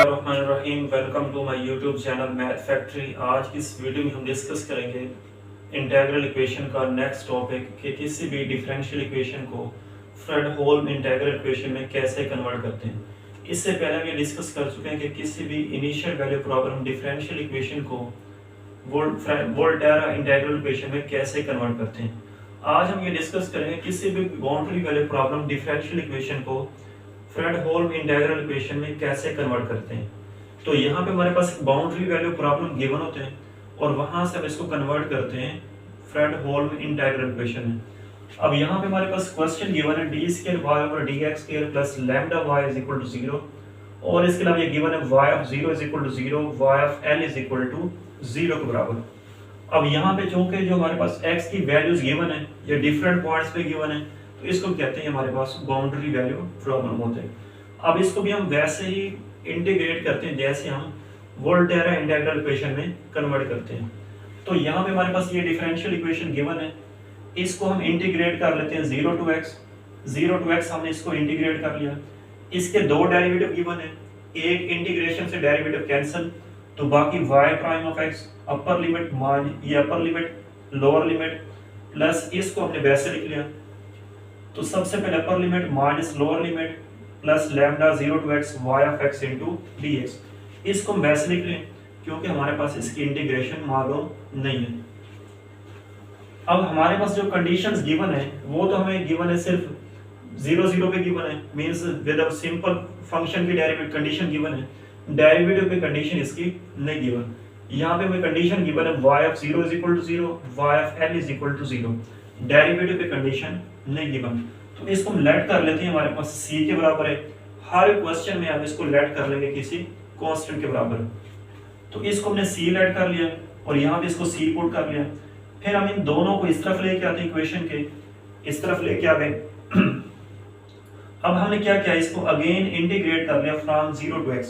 बिस्मिल्लाहिर्रहमानिर्रहीम। Welcome to my YouTube channel Math Factory. आज की इस वीडियो में हम डिस्कस करेंगे इंटीग्रल इक्वेशन का नेक्स्ट टॉपिक कि किसी भी डिफरेंशियल इक्वेशन को फ्रेडहोल्म इंटीग्रल इक्वेशन में कैसे कन्वर्ट करते हैं। इससे पहले हम ये डिस्कस कर चुके हैं कि किसी भी initial value problem differential equation को वोल्टेरा इंटीग्रल इक्वेशन में कैसे कन्वर्ट करते हैं। आज हम ये डिस्कस करेंगे किसी भी boundary value problem differential equation को फ्रेडहोल्म इंटीग्रल इक्वेशन में कैसे कन्वर्ट करते हैं। तो यहाँ पे हमारे पास बाउंड्री वैल्यू प्रॉब्लम गिवन होते हैं और वहां से हम इसको कन्वर्ट करते हैं फ्रेडहोल्म इंटीग्रल इक्वेशन में। अब यहाँ पे हमारे पास क्वेश्चन गिवन है d square y over d x square plus lambda y is equal to 0 और इसके अलावा ये गिवन है y of 0 is equal to 0, y of l is equal to 0 के बराबर। अब यहाँ पे चूंकि जो हमारे पास x की वैल्यूज गिवन है ये डिफरेंट पॉइंट्स पे गिवन है तो इसको कहते हैं हमारे पास बाउंड्री वैल्यू प्रॉब्लम होते हैं। अब इसको भी हम वैसे ही इंटीग्रेट करते हैं जैसे हम वोल्टेरा इंटीग्रल इक्वेशन में कन्वर्ट करते हैं। तो यहाँ पे हमारे पास ये डिफरेंशियल इक्वेशन गिवन है, इसको हम इंटीग्रेट कर लेते हैं 0 to x हमने इसको इंटीग्रेट कर लिया। इसके दो डेरिवेटिव गिवन है, एक इंटीग्रेशन से डेरिवेटिव कैंसिल तो बाकी y prime of x upper limit मान ये upper limit lower limit plus इसको हमने वैसे लिख लिया। तो सबसे पहले upper limit minus lower limit plus lambda 0 to x y of x into dx। इसको हम वैसे लिख लें क्योंकि हमारे पास इसकी इंटीग्रेशन मालूम नहीं है। अब हमारे पास जो कंडीशंस गिवन है वो तो हमें गिवन है सिर्फ 0 पे गिवन है, means with a simple function की डेरिवेटिव कंडीशन गिवन है, डेरिवेटिव पे कंडीशन इसकी नहीं गिवन। यहाँ पे हमें कंडीशन गिवन है y of 0 is equal to 0, y of l is equal to 0, derivative पे कंडीशन नहीं गिवन। तो इसको हम लेट कर लेते हैं, हमारे पास c के बराबर है। हर क्वेश्चन में हम इसको लेट कर लेंगे किसी कांस्टेंट के बराबर। तो इसको हमने c लेट कर लिया और यहाँ पे इसको c पुट कर लिया। फिर हम इन दोनों को इस तरफ लेके आते हैं, इक्वेशन के इस तरफ लेके आ गए। अब हमने क्या किया, इसको अगेन इंटीग्रेट कर लिया फ्रॉम 0 to x।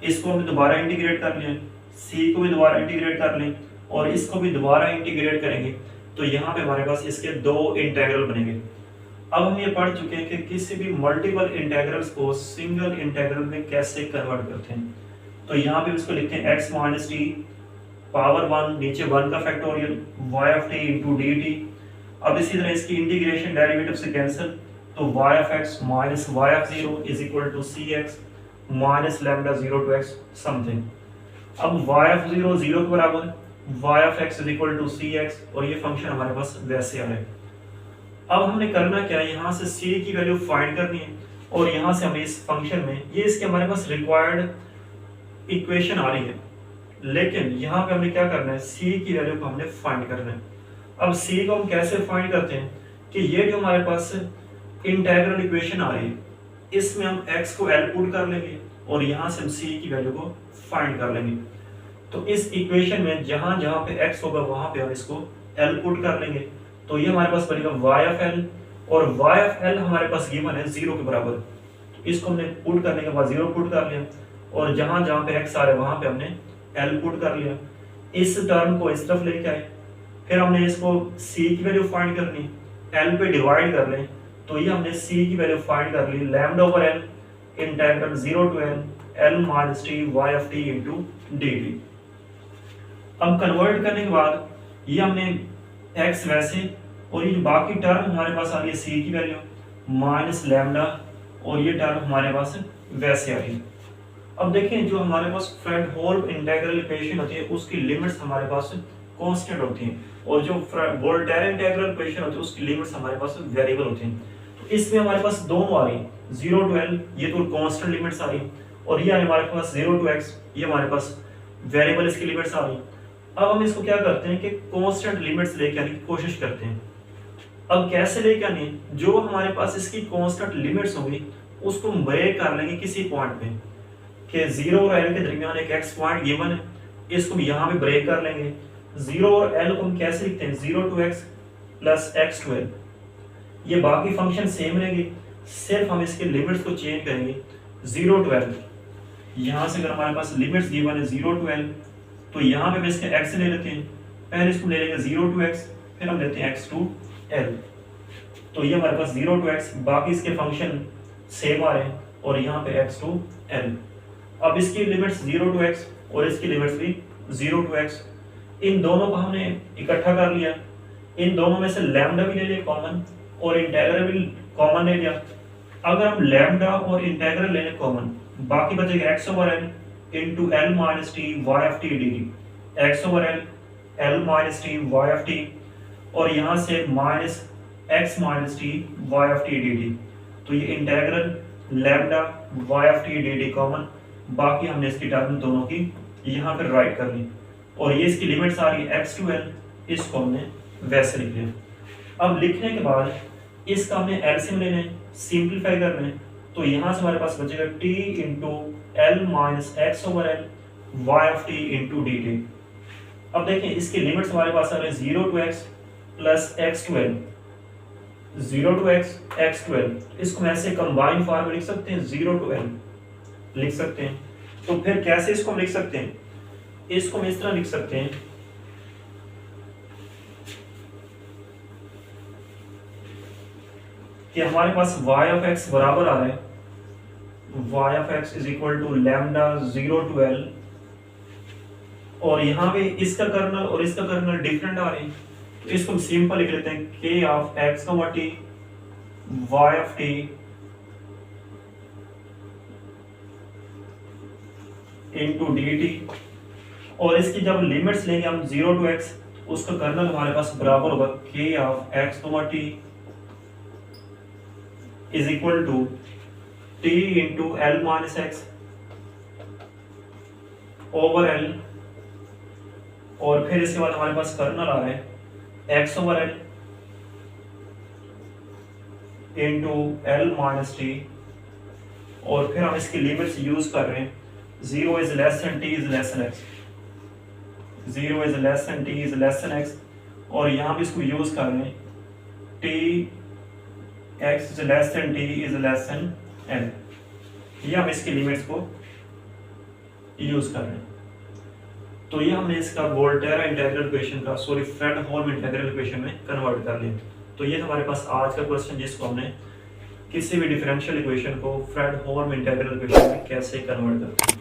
इसको हमने दोबारा इंटीग्रेट कर लिया, c को भी दोबारा इंटीग्रेट कर लें और इसको भी दोबारा इंटीग्रेट करेंगे तो यहाँ पे हमारे पास इसके दो इंटीग्रल बनेंगे। अब हम ये पढ़ चुके हैं कि किसी भी मल्टीपल इंटीग्रल्स को सिंगल इंटीग्रल में कैसे कन्वर्ट करते हैं। तो यहाँ पे इसको लिखते हैं x माइनस टी पावर 1, नीचे 1 का factorial y of t into D T. अब इसी तरह इसकी इंटीग्रेशन डेरिवेटिव से कैंसिल तो y of x minus y of 0 is equal to c x minus lambda 0 to x something. अब y ऑफ 0 0 के बराबर, y of x is equal to c x और ये फंक्शन हमारे पास वैसे आ रहा है। अब हमने करना क्या है, यहाँ से c की वैल्यू फाइंड करनी है और यहाँ से हमें इस फंक्शन में ये इसके हमारे पास रिक्वायर्ड इक्वेशन आ रही है, लेकिन यहाँ पे हमने क्या करना है, c की वैल्यू को हमने फाइंड करना है। अब c को हम कैसे फाइंड करते हैं कि ये जो हमारे पास इंटीग्रल इक्वेशन आ रही है इसमें हम x को l पुट कर लेंगे और यहाँ से हम c की वैल्यू को फाइंड कर लेंगे। तो इस इक्वेशन में जहां जहां पे x होगा वहां पे हम इसको l पुट कर लेंगे तो ये हमारे पास बनेगा y ऑफ l और y ऑफ l हमारे पास गिवन है 0 के बराबर। तो इसको हमने पुट करने के बाद 0 पुट कर लिया और जहां जहां पे x आ रहा है वहां पे हमने l पुट कर लिया। इस टर्म को इस तरफ लेके आए, फिर हमने इसको c की वैल्यू फाइंड करनी, l पे डिवाइड कर लें तो ये हमने c की वैल्यू फाइंड कर ली, lambda over l integral 0 to l minus t y of t into D T. अब कन्वर्ट करने के बाद ये हमने x वैसे और ये बाकी टर्म हमारे पास आ रही है c की वैल्यू माइनस लैम्डा और ये टर्म हमारे पास वैसे आ रही है। अब देखें जो हमारे पास फ्रेडहोल्म इंटीग्रल इक्वेशन होती है उसकी लिमिट्स हमारे पास कांस्टेंट होती हैं और जो वोल्टेरा इंटीग्रल इक्वेशन होती है उसकी लिमिट्स हमारे पास वेरिएबल होती हैं। तो इसमें हमारे पास दोनों आ रही है, 0 to l ये तो कांस्टेंट लिमिट्स आ रही और ये हमारे पास 0 to x ये हमारे पास वेरिएबल इसकी लिमिट्स आ रही। अब हम इसको क्या करते हैं कि कांस्टेंट लिमिट्स लेके आने की कोशिश करते हैं। अब कैसे लेके आनी है, जो हमारे पास इसकी कांस्टेंट लिमिट्स होंगी उसको हम ब्रेक कर लेंगे किसी पॉइंट पे कि 0 और l के दरमियान एक x पॉइंट गिवन है, इसको हम यहाँ पे ब्रेक कर लेंगे। 0 और l को हम कैसे लिखते हैं, 0 to x plus x to l। ये बाकी फंक्शन सेम रहेंगे, सिर्फ हम इसके लिमिट्स को चेंज करेंगे। 0 to l यहाँ से अगर हमारे पास लिमिट्स गिवन है 0 to l तो यहाँ पे हम इसके x ले लेते हैं, पहले इसको ले लेंगे 0 to x फिर हम लेते हैं x to l। तो ये हमारे पास 0 to x बाकी इसके फंक्शन सेम आ रहे हैं और यहाँ पे x to l। अब इसकी लिमिट्स 0 टू x और इसकी लिमिट्स भी 0 टू x, इन दोनों को हमने इकट्ठा कर लिया, इन दोनों में से लैम्डा भी ले लिया कॉमन और इंटेग्रल भी कॉमन ले लिया। अगर हम लैम्डा और इंटेग्रल ले लें कॉमन, बाकी बचेगा x over l into l minus t y of t d t, x over l l minus t y of t, और यहाँ से minus x minus t y of t d t. तो ये integral lambda y of t d t common, बाकी हमने इसकी term दोनों की यहाँ पर राइट कर ली, और ये इसकी लिमिट्स आ रही है एक्स टू एल, इसको हमने वैसे लिख लिया। अब लिखने के बाद इसका हमने एलसीएम लेना है, सिंप्लीफाई करना है, तो यहाँ से हमारे पास बचेगा t into l minus x over l y of t into D T. अब देखें इसकी लिमिट्स हमारे पास आ रहे हैं 0 to x plus x to l, 0 to x x to l, इसको हम ऐसे कंबाइन फॉर्म में लिख सकते हैं, 0 टू एल लिख सकते हैं। तो फिर कैसे इसको हम लिख सकते हैं, इसको हम इस तरह लिख सकते हैं कि हमारे पास y ऑफ x बराबर आ रहा है y of x is equal to lambda 0 to l, और यहाँ पे इसका कर्नल और इसका कर्नल डिफरेंट आ रहे हैं, तो इसको हम सिंपल लिख लेते हैं k of x t y of t into dt, और इसकी जब लिमिट्स लेंगे हम 0 टू x, उसका कर्नल हमारे पास बराबर होगा k of x t is equal to t into l minus x over l, और फिर इसके बाद हमारे पास कर्नल आ रहा है x over l into l minus T, और फिर हम इसकी लिमिट्स यूज कर रहे हैं 0 is less than t is less than x, 0 is less than t is less than x, और यहाँ भी इसको यूज कर रहे हैं t x is less than t is less than n, ये हम इसकी लिमिट्स को यूज कर रहे हैं। तो ये हमने इसका वोल्टेरा इंटीग्रल इक्वेशन का फ्रेडहोल्म इंटीग्रल इक्वेशन में कन्वर्ट कर लिया। तो ये हमारे पास आज का क्वेश्चन, जिसको हमने किसी भी डिफरेंशियल इक्वेशन को फ्रेडहोल्म इंटीग्रल इक्वेशन में कैसे कन्वर्ट करते हैं।